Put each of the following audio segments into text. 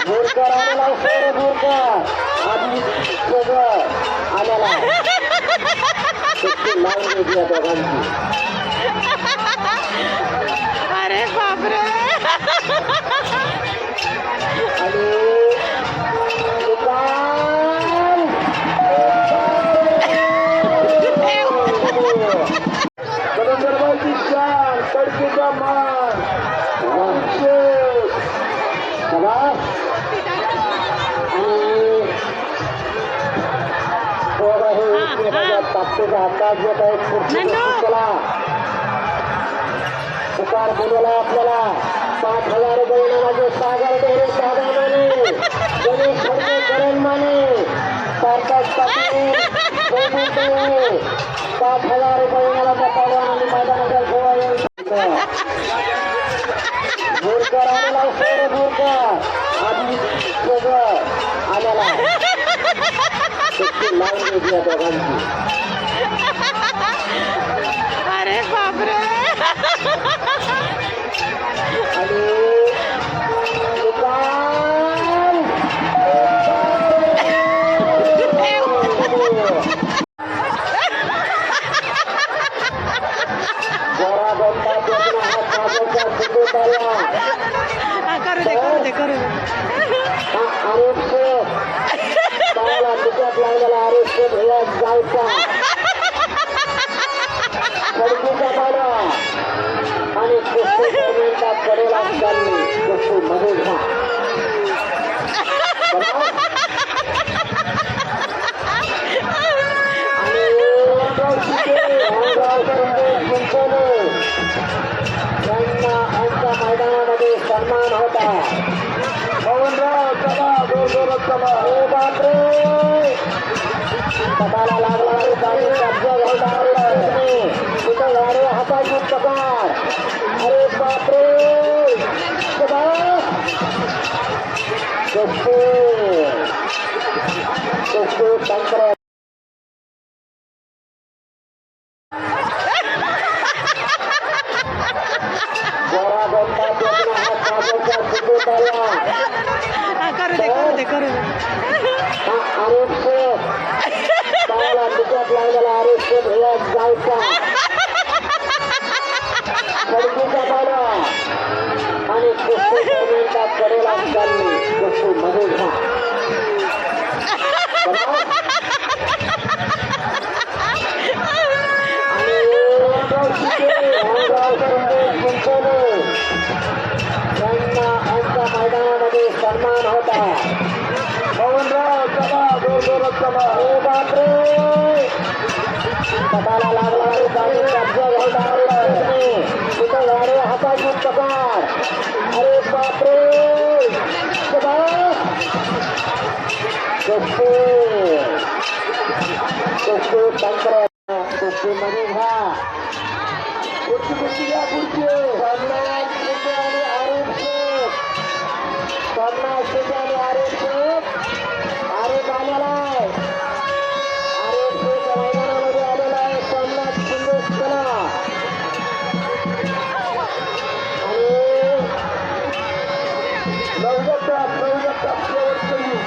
बोरकर आलेला सर बोरकर आधी सगळं आलेला लावून घेतली दोघांची. अरे बापरे. आणि कडकीचा मान ताकदीचा हातात घेत आहे. चला पुकार बोलवला आपल्याला 5,000 रुपये माझे सागर डेरे साधा माने गणेश खडके करण माने सार्थक पाटील 5,000 रुपये मला पटवून आणि मैदानाच्या गोवा बोरकर आलेला सर बोरकर आधी सगळं आलेला लावून घेतली दोघांची. अरे बापरे. आणि करू दे करू दे. तिच्यात लागलेला आरोप भैया जायचा कडकीचा पाडा आणि कुस्तीचा कडेला असताना कुस्ती मध्ये घ्या. त्यांना मैदानामध्ये सन्मान होता. पवनराव चला जोरजोरात चला. हे बापरे पटाला लागला आणि कब्जा घालता तिथं गाडी हाताची पकार. अरे बापरे तंत्र करू दे करू दे करू दे. तिच्यात लागलेला आरोग्य भैया जायचा कडकीचा पाडा आणि कुस्तीचा कडेला असताना कुस्ती मध्ये घ्या. त्यांना मैदानामध्ये सन्मान होता. पवनराव चला जोरजोरात चला. हे बापरे पटाला लागला आणि कब्जा घालता तिथं गाडी हाताची पकार. अरे बापरे कुस्ती तंत्र कुस्ती मध्ये घ्या. खुर्ची खुर्ची घ्या खुर्ची. 50 रुपये आणि आरोप 50 रुपये आणि आरोप आरोप आलेला आहे. आरोप मैदानामध्ये आलेला आहे. 50 शिंदेच कला आणि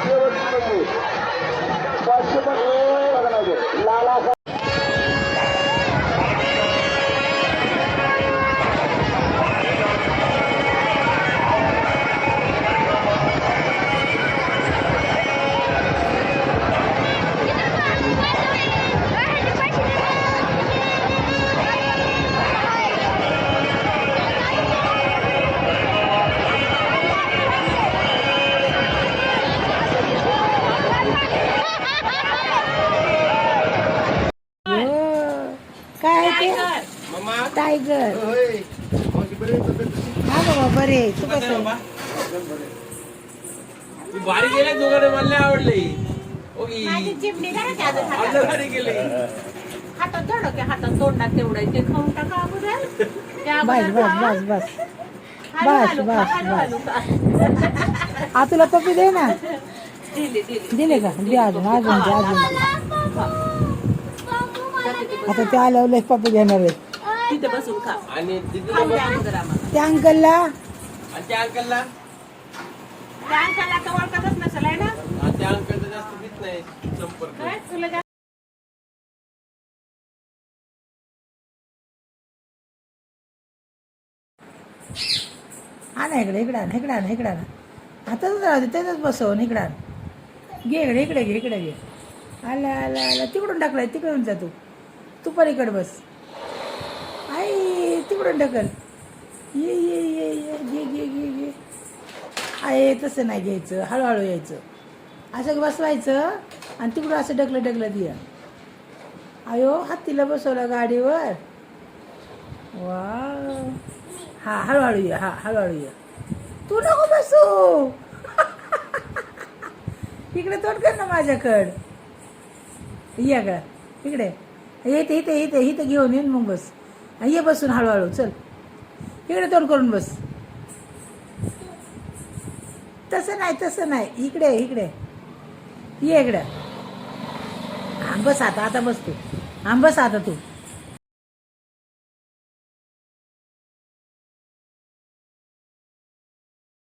शेवटची 500 लाला टायगर. हा बाबा बरे. तू कसं भारी गेले दोघांना मला आवडले. हातात धडो की हातात तोंडात तेवढं ते खाऊन टाका अगोदर. बस बस बस बस बस बस बस. आ तुला पप्पी दे ना. दिले का दे अजून अजून दे अजून आता ते आल्यावर पप्पी घेणार आहे. तिथे बसून खा आणि खाऊ द्या अगोदर आम्हाला. त्या अंकलला आणि त्या अंकलला त्या अंकाला तर ओळखतच नसेल आहे ना त्या अंकलचा जास्त भीत नाही संपर्क. काय तुला जास्त हा ना इकडे इकडे आण इकडे आण इकडे आण आताच राहू दे त्याच्याच बसवून इकडे आण घे इकडे इकडे घे आला आला आला तिकडून टाकलाय तिकडून जा तू पण इकडे बस आई तिकडून ढकल ये ये ये ये घे घे घे घे आहे तसं नाही घ्यायचं हळूहळू यायचं असं बसवायचं आणि तिकडून असं ढकलत या अयो हत्तीला बसवलं गाडीवर वा हा हळूहळू ये हा हळूहळू ये तू नको बसू इकडे तोंड कर ना माझ्याकड ये का इकडे इथे इथे इथे इथे घेऊन येईन मग बस ये बसून हळूहळू चल इकडे तोंड करून बस तसं नाही इकडे इकडे ये इकडे बस आता बस तू बस आता तू